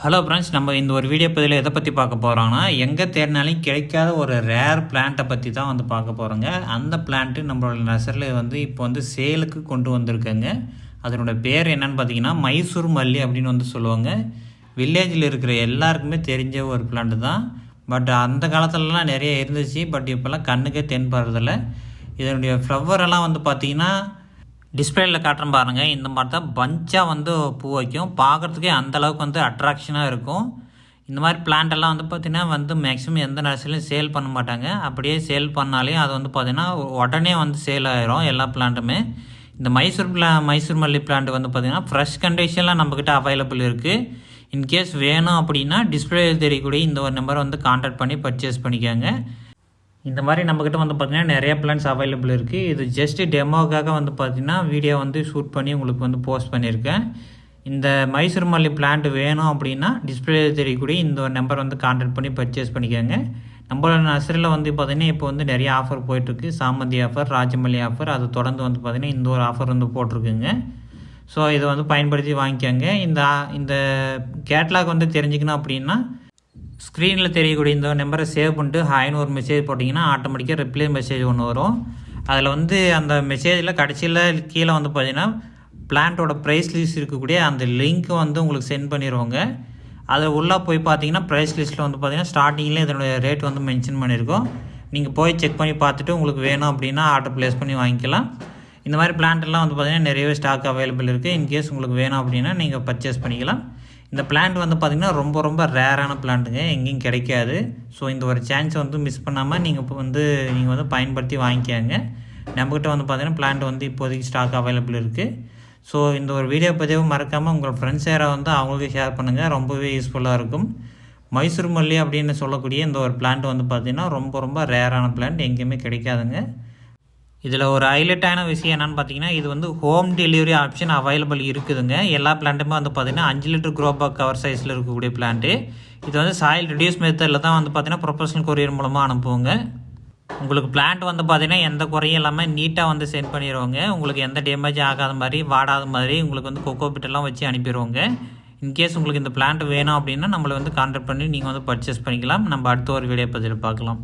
Hello friends, நம்ம இந்த ஒரு வீடியோ பதிவில் எதை பற்றி பார்க்க போகிறோம்னா, எங்கே தேடினாலும் கிடைக்காத ஒரு ரேர் பிளான்ட்டை பற்றி தான் வந்து பார்க்க போகிறோங்க. அந்த பிளான்ட்டு நம்மளோட நர்சரியில் இப்போ சேலுக்கு கொண்டு வந்திருக்கேங்க. அதனோட பேர் என்னென்னு பார்த்தீங்கன்னா மைசூர் மல்லி அப்படின்னு வந்து சொல்லுவாங்க. வில்லேஜில் இருக்கிற எல்லாருக்குமே தெரிஞ்ச ஒரு பிளான்ட்டு தான். பட் அந்த காலத்துலலாம் நிறைய இருந்துச்சு. பட் இப்போல்லாம் கண்ணுக்கே தென்படுறதில்ல. இதனுடைய ஃப்ளவரெல்லாம் வந்து பார்த்திங்கன்னா டிஸ்பிளேயில் காட்டுறேன் பாருங்கள். இந்த மாதிரி தான் பஞ்சாக வந்து பூ வைக்கும். பார்க்குறதுக்கே அந்தளவுக்கு வந்து அட்ராக்ஷனாக இருக்கும். இந்த மாதிரி பிளான்ட்டெல்லாம் வந்து பார்த்திங்கன்னா மேக்ஸிமம் எந்த நர்சரிலையும் சேல் பண்ண மாட்டாங்க. அப்படியே சேல் பண்ணாலையும் அது வந்து பார்த்திங்கன்னா உடனே வந்து சேல் ஆகிரும் எல்லா பிளான்ட்டுமே. இந்த மைசூர் மல்லி பிளான்ட் வந்து பார்த்திங்கன்னா ஃப்ரெஷ் கண்டிஷனில் நம்மக்கிட்ட அவைலபிள் இருக்குது. இன்கேஸ் வேணும் அப்படின்னா டிஸ்பிளே தெரியக்கூடிய இந்த ஒரு நம்பரை வந்து கான்டாக்ட் பண்ணி பர்ச்சேஸ் பண்ணிக்கோங்க. இந்த மாதிரி நம்மக்கிட்ட வந்து பார்த்திங்கன்னா நிறைய பிளான்ஸ் அவைலபிள் இருக்குது. இது ஜஸ்ட்டு டெமோக்காக வந்து பார்த்திங்கன்னா வீடியோ வந்து ஷூட் பண்ணி உங்களுக்கு வந்து போஸ்ட் பண்ணியிருக்கேன். இந்த மைசூர் மல்லி பிளான்ட் வேணும் அப்படின்னா டிஸ்பிளே தெரியக்கூடிய இந்த ஒரு நம்பர் வந்து கான்டாக்ட் பண்ணி பர்ச்சேஸ் பண்ணிக்கோங்க. நம்மளோட நர்சரியில் வந்து பார்த்திங்கன்னா இப்போ வந்து நிறைய ஆஃபர் போயிட்டுருக்கு. சாமந்தி ஆஃபர், ராஜமல்லி ஆஃபர், அது தொடர்ந்து வந்து பார்த்திங்கன்னா இந்த ஒரு ஆஃபர் வந்து போட்டிருக்குங்க. ஸோ இதை வந்து பயன்படுத்தி வாங்கிக்கோங்க. இந்த கேட்லாக் வந்து தெரிஞ்சுக்கணும் அப்படின்னா ஸ்க்ரீனில் தெரியக்கூடிய இந்த நம்பரை சேவ் பண்ணிட்டு ஹாய்னு ஒரு மெசேஜ் போட்டிங்கன்னா ஆட்டோமேட்டிக்காக ரிப்ளை மெசேஜ் ஒன்று வரும். அதில் வந்து அந்த மெசேஜில் கடைசியில் கீழே வந்து பார்த்திங்கன்னா பிளான்ட்டோட ப்ரைஸ் லிஸ்ட் இருக்கக்கூடிய அந்த லிங்க்கு வந்து உங்களுக்கு சென்ட் பண்ணிடுவோங்க. அதில் உள்ளே போய் பார்த்தீங்கன்னா ப்ரைஸ் லிஸ்ட்டில் வந்து பார்த்திங்கன்னா ஸ்டார்டிங்கில் இதனுடைய ரேட் வந்து மென்ஷன் பண்ணியிருக்கோம். நீங்கள் போய் செக் பண்ணி பார்த்துட்டு உங்களுக்கு வேணும் அப்படின்னா ஆர்டர் ப்ளேஸ் பண்ணி வாங்கிக்கலாம். இந்த மாதிரி பிளான்ட்டெல்லாம் வந்து பார்த்திங்கன்னா நிறையவே ஸ்டாக் அவைலபிள் இருக்குது. இன்கேஸ் உங்களுக்கு வேணும் அப்படின்னா நீங்கள் பர்ச்சேஸ் பண்ணிக்கலாம். இந்த பிளான்ட் வந்து பார்த்திங்கன்னா ரொம்ப ரேரான பிளான்ட்டுங்க, எங்கேயும் கிடைக்காது. ஸோ இந்த ஒரு சான்ஸை வந்து மிஸ் பண்ணாமல் நீங்கள் வந்து பயன்படுத்தி வாங்கிக்காங்க. நம்மக்கிட்ட வந்து பார்த்திங்கன்னா பிளான்ட் வந்து இப்போதைக்கு ஸ்டாக் அவைலபிள் இருக்குது. ஸோ இந்த ஒரு வீடியோ பதிவு மறக்காமல் உங்கள் ஃப்ரெண்ட்ஸ் யாராக வந்து அவங்களுக்கு ஷேர் பண்ணுங்கள். ரொம்பவே யூஸ்ஃபுல்லாக இருக்கும். மைசூர் மல்லி அப்படின்னு சொல்லக்கூடிய இந்த ஒரு பிளான்ட் வந்து பார்த்திங்கன்னா ரொம்ப ரேரான பிளான்ட், எங்கேயுமே கிடைக்காதுங்க. இதில் ஒரு ஹைலைட்டான விஷயம் என்னென்னு பார்த்தீங்கன்னா இது வந்து ஹோம் டெலிவரி ஆப்ஷன் அவைலபிள் இருக்குதுங்க. எல்லா பிளான்ட்டுமே வந்து பார்த்திங்கன்னா 5 லிட்டர் க்ரோ பேக் கவர் சைஸில் இருக்கக்கூடிய பிளான்ட்டு. இது வந்து சாயில் ரிடியூஸ் மெத்தடில் தான் வந்து பார்த்திங்கன்னா ப்ரொஃபஷனல் கொரியர் மூலமாக அனுப்புவோங்க. உங்களுக்கு பிளான்ட் வந்து பார்த்திங்கன்னா எந்த குறையும் இல்லாமல் நீட்டாக வந்து சென்ட் பண்ணிடுவோங்க. உங்களுக்கு எந்த டேமேஜ் ஆகாத மாதிரி, வாடாத மாதிரி உங்களுக்கு வந்து கொக்கோ பிட்டெல்லாம் வச்சு அனுப்பிடுவோங்க. இன்கேஸ் உங்களுக்கு இந்த பிளான்ட் வேணும் அப்படின்னா நம்மளை வந்து கான்டாக்ட் பண்ணி நீங்கள் வந்து பர்ச்சேஸ் பண்ணிக்கலாம். நம்ம அடுத்த ஒரு வீடியோ பதிவில் பார்க்கலாம்.